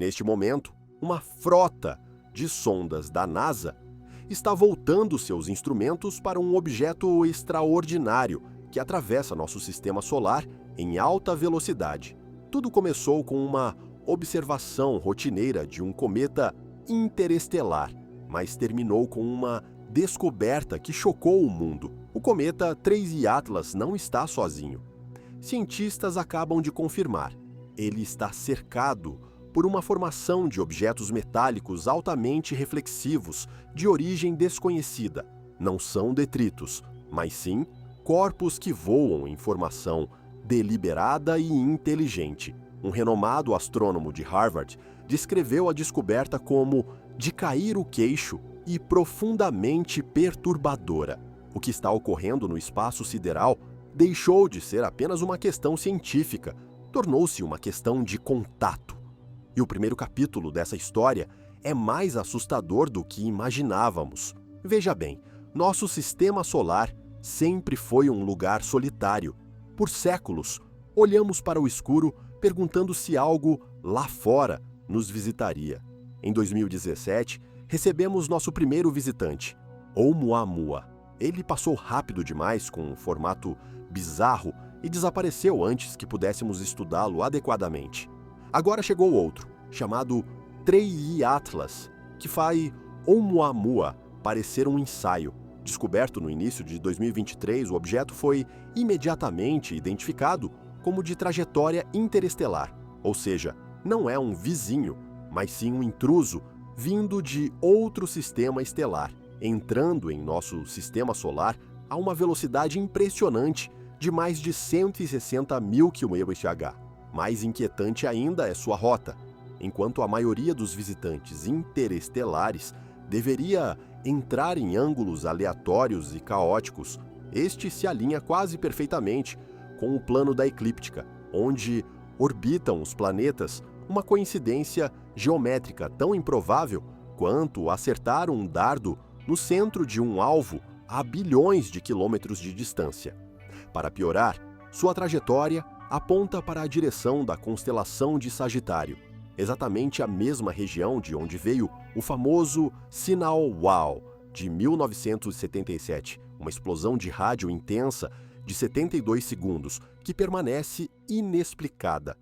Neste momento, uma frota de sondas da NASA está voltando seus instrumentos para um objeto extraordinário que atravessa nosso sistema solar em alta velocidade. Tudo começou com uma observação rotineira de um cometa interestelar, mas terminou com uma descoberta que chocou o mundo. O cometa 3I Atlas não está sozinho. Cientistas acabam de confirmar. Ele está cercado por uma formação de objetos metálicos altamente reflexivos de origem desconhecida. Não são detritos, mas sim corpos que voam em formação deliberada e inteligente. Um renomado astrônomo de Harvard descreveu a descoberta como de cair o queixo e profundamente perturbadora. O que está ocorrendo no espaço sideral deixou de ser apenas uma questão científica, tornou-se uma questão de contato. E o primeiro capítulo dessa história é mais assustador do que imaginávamos. Veja bem, nosso sistema solar sempre foi um lugar solitário. Por séculos, olhamos para o escuro perguntando se algo lá fora nos visitaria. Em 2017, recebemos nosso primeiro visitante, Oumuamua. Ele passou rápido demais com um formato bizarro e desapareceu antes que pudéssemos estudá-lo adequadamente. Agora chegou outro, chamado 3I Atlas, que faz Oumuamua parecer um ensaio. Descoberto no início de 2023, o objeto foi imediatamente identificado como de trajetória interestelar, ou seja, não é um vizinho, mas sim um intruso vindo de outro sistema estelar, entrando em nosso sistema solar a uma velocidade impressionante de mais de 160 mil km/h. Mais inquietante ainda é sua rota. Enquanto a maioria dos visitantes interestelares deveria entrar em ângulos aleatórios e caóticos, este se alinha quase perfeitamente com o plano da eclíptica, onde orbitam os planetas, uma coincidência geométrica tão improvável quanto acertar um dardo no centro de um alvo a bilhões de quilômetros de distância. Para piorar, sua trajetória aponta para a direção da constelação de Sagitário, exatamente a mesma região de onde veio o famoso sinal WOW de 1977, uma explosão de rádio intensa de 72 segundos que permanece inexplicada.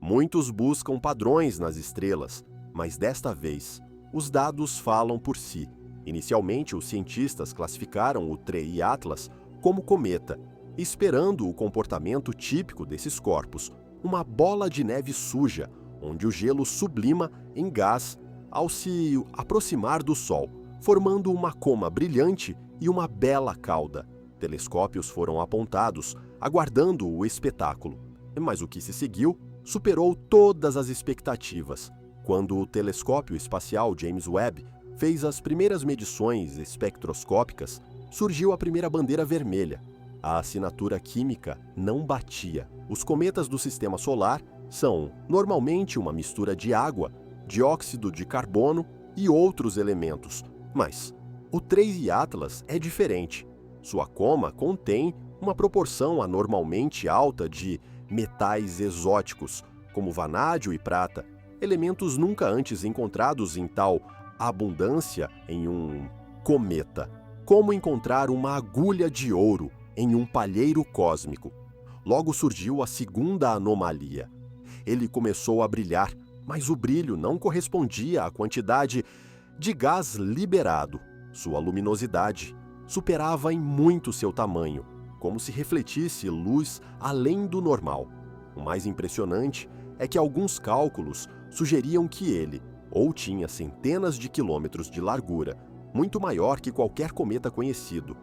Muitos buscam padrões nas estrelas, mas desta vez os dados falam por si. Inicialmente, os cientistas classificaram o 3I Atlas como cometa, esperando o comportamento típico desses corpos, uma bola de neve suja, onde o gelo sublima em gás ao se aproximar do Sol, formando uma coma brilhante e uma bela cauda. Telescópios foram apontados, aguardando o espetáculo. Mas o que se seguiu superou todas as expectativas. Quando o telescópio espacial James Webb fez as primeiras medições espectroscópicas, surgiu a primeira bandeira vermelha. A assinatura química não batia. Os cometas do sistema solar são normalmente uma mistura de água, dióxido de carbono e outros elementos. Mas o 3I Atlas é diferente. Sua coma contém uma proporção anormalmente alta de metais exóticos, como vanádio e prata, elementos nunca antes encontrados em tal abundância em um cometa. Como encontrar uma agulha de ouro em um palheiro cósmico? Logo surgiu a segunda anomalia. Ele começou a brilhar, mas o brilho não correspondia à quantidade de gás liberado. Sua luminosidade superava em muito seu tamanho, como se refletisse luz além do normal. O mais impressionante é que alguns cálculos sugeriam que ele ou tinha centenas de quilômetros de largura, muito maior que qualquer cometa conhecido,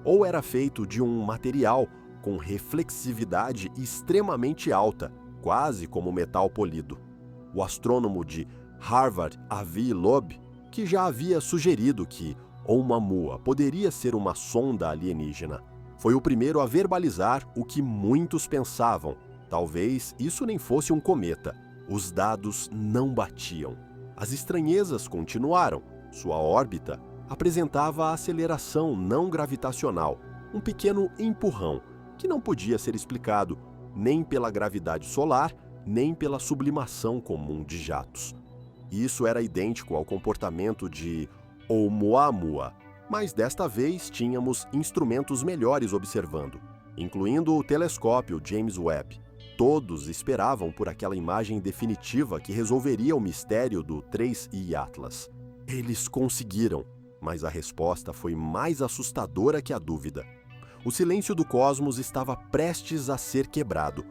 ou era feito de um material com reflexividade extremamente alta, quase como metal polido. O astrônomo de Harvard, Avi Loeb, que já havia sugerido que Oumuamua poderia ser uma sonda alienígena, foi o primeiro a verbalizar o que muitos pensavam. Talvez isso nem fosse um cometa. Os dados não batiam. As estranhezas continuaram. Sua órbita apresentava aceleração não gravitacional, um pequeno empurrão que não podia ser explicado nem pela gravidade solar, nem pela sublimação comum de jatos. Isso era idêntico ao comportamento de Oumuamua, mas desta vez tínhamos instrumentos melhores observando, incluindo o telescópio James Webb. Todos esperavam por aquela imagem definitiva que resolveria o mistério do 3I Atlas. Eles conseguiram, mas a resposta foi mais assustadora que a dúvida. O silêncio do cosmos estava prestes a ser quebrado.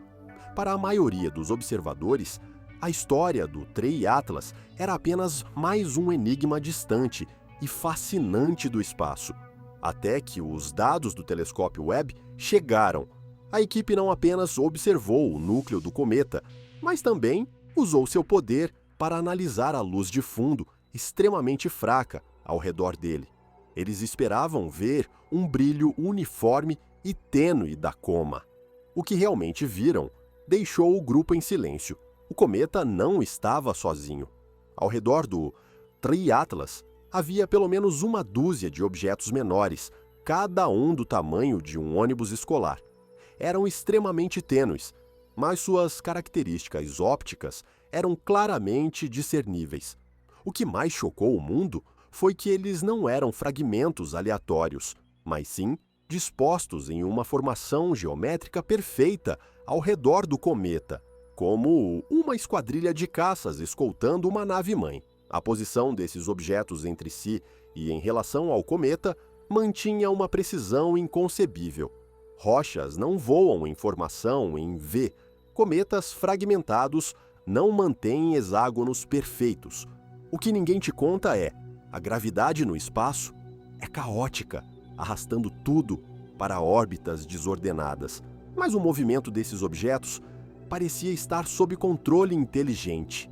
Para a maioria dos observadores, a história do 3I Atlas era apenas mais um enigma distante e fascinante do espaço. Até que os dados do telescópio Webb chegaram. A equipe não apenas observou o núcleo do cometa, mas também usou seu poder para analisar a luz de fundo, extremamente fraca, ao redor dele. Eles esperavam ver um brilho uniforme e tênue da coma. O que realmente viram deixou o grupo em silêncio. O cometa não estava sozinho. Ao redor do 3I Atlas havia pelo menos uma dúzia de objetos menores, cada um do tamanho de um ônibus escolar. Eram extremamente tênues, mas suas características ópticas eram claramente discerníveis. O que mais chocou o mundo foi que eles não eram fragmentos aleatórios, mas sim dispostos em uma formação geométrica perfeita ao redor do cometa, como uma esquadrilha de caças escoltando uma nave-mãe. A posição desses objetos entre si e em relação ao cometa mantinha uma precisão inconcebível. Rochas não voam em formação em V. Cometas fragmentados não mantêm hexágonos perfeitos. O que ninguém te conta é: a gravidade no espaço é caótica, arrastando tudo para órbitas desordenadas. Mas o movimento desses objetos parecia estar sob controle inteligente.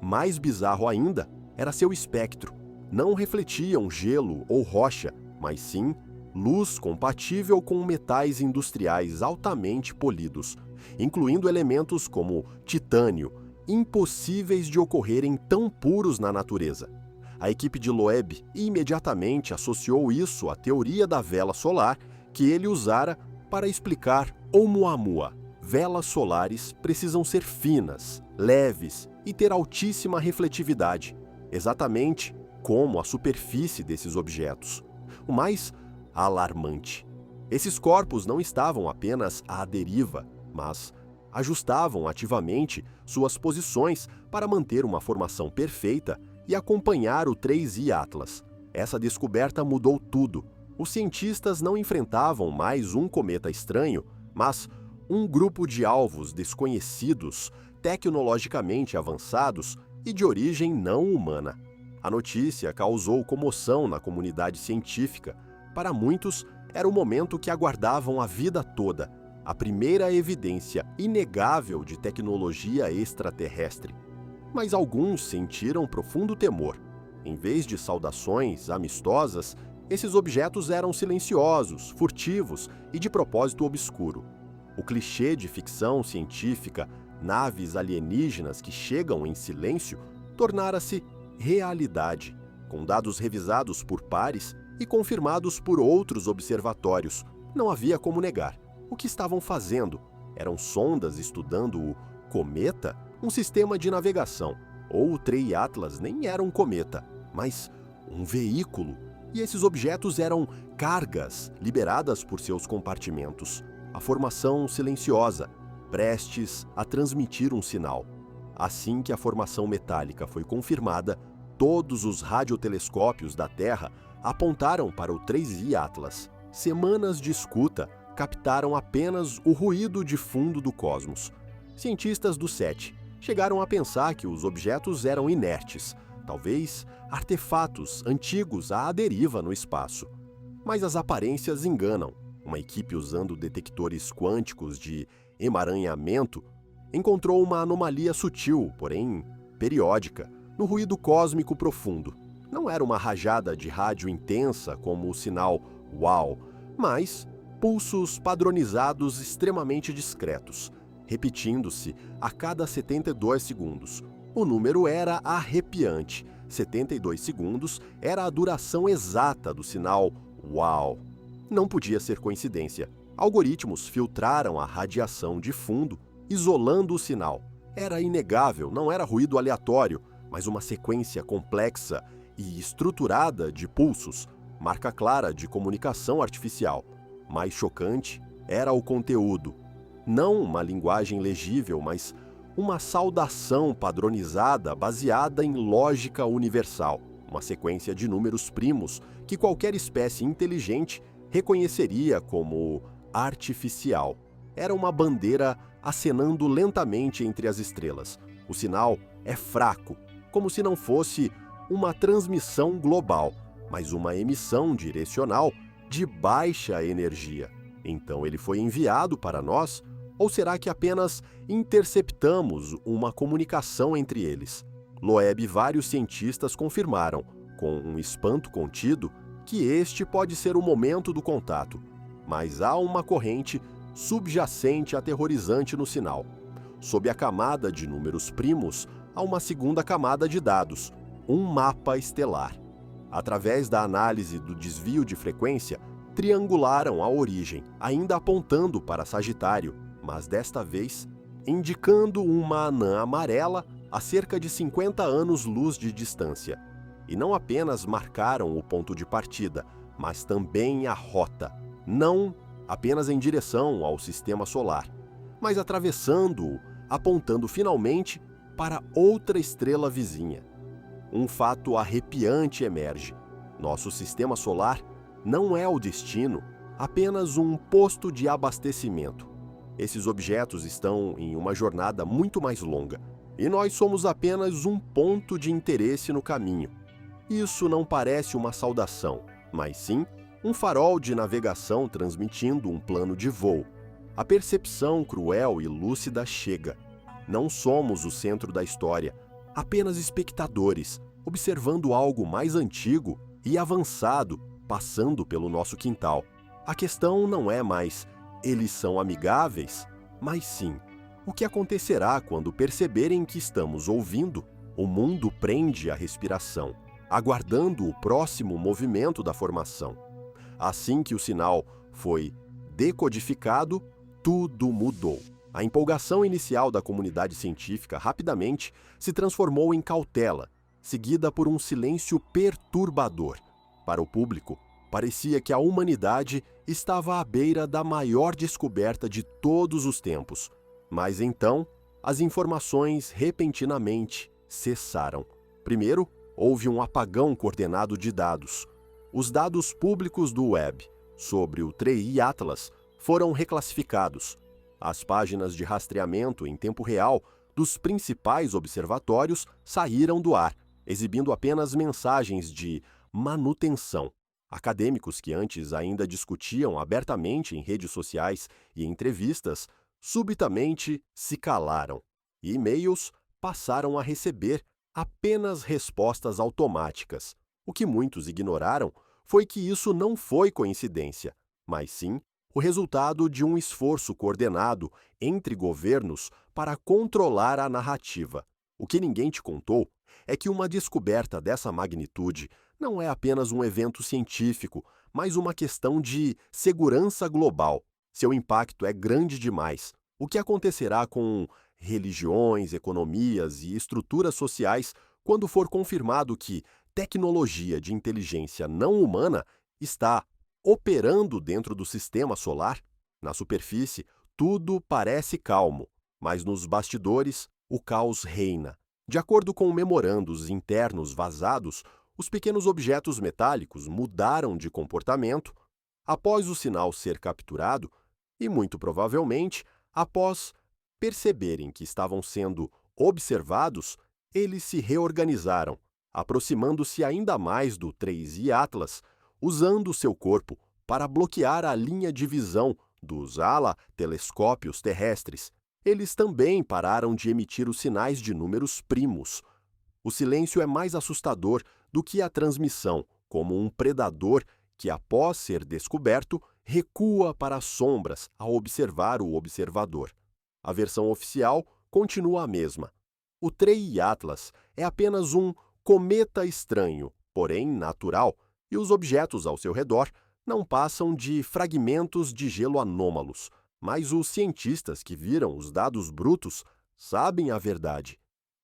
Mais bizarro ainda era seu espectro. Não refletiam gelo ou rocha, mas sim luz compatível com metais industriais altamente polidos, incluindo elementos como titânio, impossíveis de ocorrerem tão puros na natureza. A equipe de Loeb imediatamente associou isso à teoria da vela solar que ele usara para explicar Oumuamua. Velas solares precisam ser finas, leves e ter altíssima refletividade, exatamente como a superfície desses objetos. O mais alarmante: esses corpos não estavam apenas à deriva, mas ajustavam ativamente suas posições para manter uma formação perfeita e acompanhar o 3I Atlas. Essa descoberta mudou tudo. Os cientistas não enfrentavam mais um cometa estranho, mas um grupo de alvos desconhecidos, tecnologicamente avançados e de origem não humana. A notícia causou comoção na comunidade científica. Para muitos, era o momento que aguardavam a vida toda, a primeira evidência inegável de tecnologia extraterrestre. Mas alguns sentiram profundo temor. Em vez de saudações amistosas, esses objetos eram silenciosos, furtivos e de propósito obscuro. O clichê de ficção científica, naves alienígenas que chegam em silêncio, tornara-se realidade, com dados revisados por pares e confirmados por outros observatórios. Não havia como negar. O que estavam fazendo? Eram sondas estudando o cometa? Um sistema de navegação. Ou o 3I Atlas nem era um cometa, mas um veículo. E esses objetos eram cargas liberadas por seus compartimentos. A formação silenciosa, prestes a transmitir um sinal. Assim que a formação metálica foi confirmada, todos os radiotelescópios da Terra apontaram para o 3I Atlas. Semanas de escuta captaram apenas o ruído de fundo do cosmos. Cientistas do SETI chegaram a pensar que os objetos eram inertes, talvez artefatos antigos à deriva no espaço. Mas as aparências enganam. Uma equipe usando detectores quânticos de emaranhamento encontrou uma anomalia sutil, porém periódica, no ruído cósmico profundo. Não era uma rajada de rádio intensa como o sinal WOW, mas pulsos padronizados extremamente discretos, repetindo-se a cada 72 segundos. O número era arrepiante. 72 segundos era a duração exata do sinal WOW. Não podia ser coincidência. Algoritmos filtraram a radiação de fundo, isolando o sinal. Era inegável, não era ruído aleatório, mas uma sequência complexa e estruturada de pulsos, marca clara de comunicação artificial. Mais chocante era o conteúdo. Não uma linguagem legível, mas uma saudação padronizada baseada em lógica universal, uma sequência de números primos que qualquer espécie inteligente reconheceria como artificial. Era uma bandeira acenando lentamente entre as estrelas. O sinal é fraco, como se não fosse uma transmissão global, mas uma emissão direcional de baixa energia. Então ele foi enviado para nós, ou será que apenas interceptamos uma comunicação entre eles? Loeb e vários cientistas confirmaram, com um espanto contido, que este pode ser o momento do contato, mas há uma corrente subjacente aterrorizante no sinal. Sob a camada de números primos, há uma segunda camada de dados, um mapa estelar. Através da análise do desvio de frequência, triangularam a origem, ainda apontando para Sagitário, mas desta vez indicando uma anã amarela a cerca de 50 anos-luz de distância. E não apenas marcaram o ponto de partida, mas também a rota, não apenas em direção ao sistema solar, mas atravessando-o, apontando finalmente para outra estrela vizinha. Um fato arrepiante emerge. Nosso sistema solar não é o destino, apenas um posto de abastecimento. Esses objetos estão em uma jornada muito mais longa, e nós somos apenas um ponto de interesse no caminho. Isso não parece uma saudação, mas sim um farol de navegação transmitindo um plano de voo. A percepção cruel e lúcida chega. Não somos o centro da história, apenas espectadores, observando algo mais antigo e avançado passando pelo nosso quintal. A questão não é mais eles são amigáveis, mas sim o que acontecerá quando perceberem que estamos ouvindo. O mundo prende a respiração, aguardando o próximo movimento da formação. Assim que o sinal foi decodificado, tudo mudou. A empolgação inicial da comunidade científica rapidamente se transformou em cautela, seguida por um silêncio perturbador. Para o público, parecia que a humanidade estava à beira da maior descoberta de todos os tempos. Mas então, as informações repentinamente cessaram. Primeiro, houve um apagão coordenado de dados. Os dados públicos do web sobre o TREI Atlas foram reclassificados. As páginas de rastreamento em tempo real dos principais observatórios saíram do ar, exibindo apenas mensagens de manutenção. Acadêmicos que antes ainda discutiam abertamente em redes sociais e entrevistas, subitamente se calaram. E e-mails passaram a receber apenas respostas automáticas. O que muitos ignoraram foi que isso não foi coincidência, mas sim o resultado de um esforço coordenado entre governos para controlar a narrativa. O que ninguém te contou é que uma descoberta dessa magnitude não é apenas um evento científico, mas uma questão de segurança global. Seu impacto é grande demais. O que acontecerá com religiões, economias e estruturas sociais quando for confirmado que tecnologia de inteligência não humana está operando dentro do sistema solar? Na superfície, tudo parece calmo, mas nos bastidores, o caos reina. De acordo com memorandos internos vazados, os pequenos objetos metálicos mudaram de comportamento após o sinal ser capturado e, muito provavelmente, após perceberem que estavam sendo observados, eles se reorganizaram, aproximando-se ainda mais do 3i Atlas, usando seu corpo para bloquear a linha de visão dos telescópios terrestres. Eles também pararam de emitir os sinais de números primos. O silêncio é mais assustador do que a transmissão, como um predador que, após ser descoberto, recua para as sombras ao observar o observador. A versão oficial continua a mesma. O 3i Atlas é apenas um cometa estranho, porém natural, e os objetos ao seu redor não passam de fragmentos de gelo anômalos, mas os cientistas que viram os dados brutos sabem a verdade.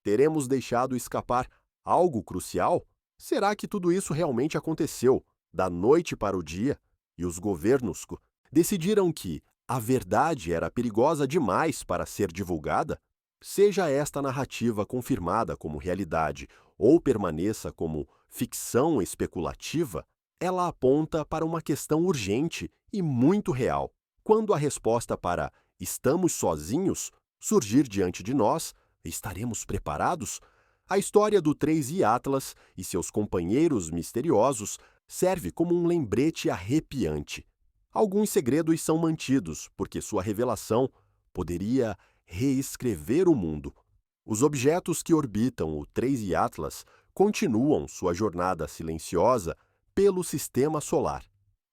Teremos deixado escapar algo crucial? Será que tudo isso realmente aconteceu, da noite para o dia, e os governos decidiram que a verdade era perigosa demais para ser divulgada? Seja esta narrativa confirmada como realidade ou permaneça como ficção especulativa, ela aponta para uma questão urgente e muito real. Quando a resposta para "estamos sozinhos" surgir diante de nós, estaremos preparados? A história do 3i Atlas e seus companheiros misteriosos serve como um lembrete arrepiante. Alguns segredos são mantidos porque sua revelação poderia reescrever o mundo. Os objetos que orbitam o 3i Atlas continuam sua jornada silenciosa pelo sistema solar.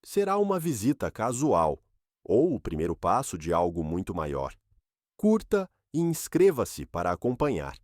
Será uma visita casual ou o primeiro passo de algo muito maior. Curta e inscreva-se para acompanhar.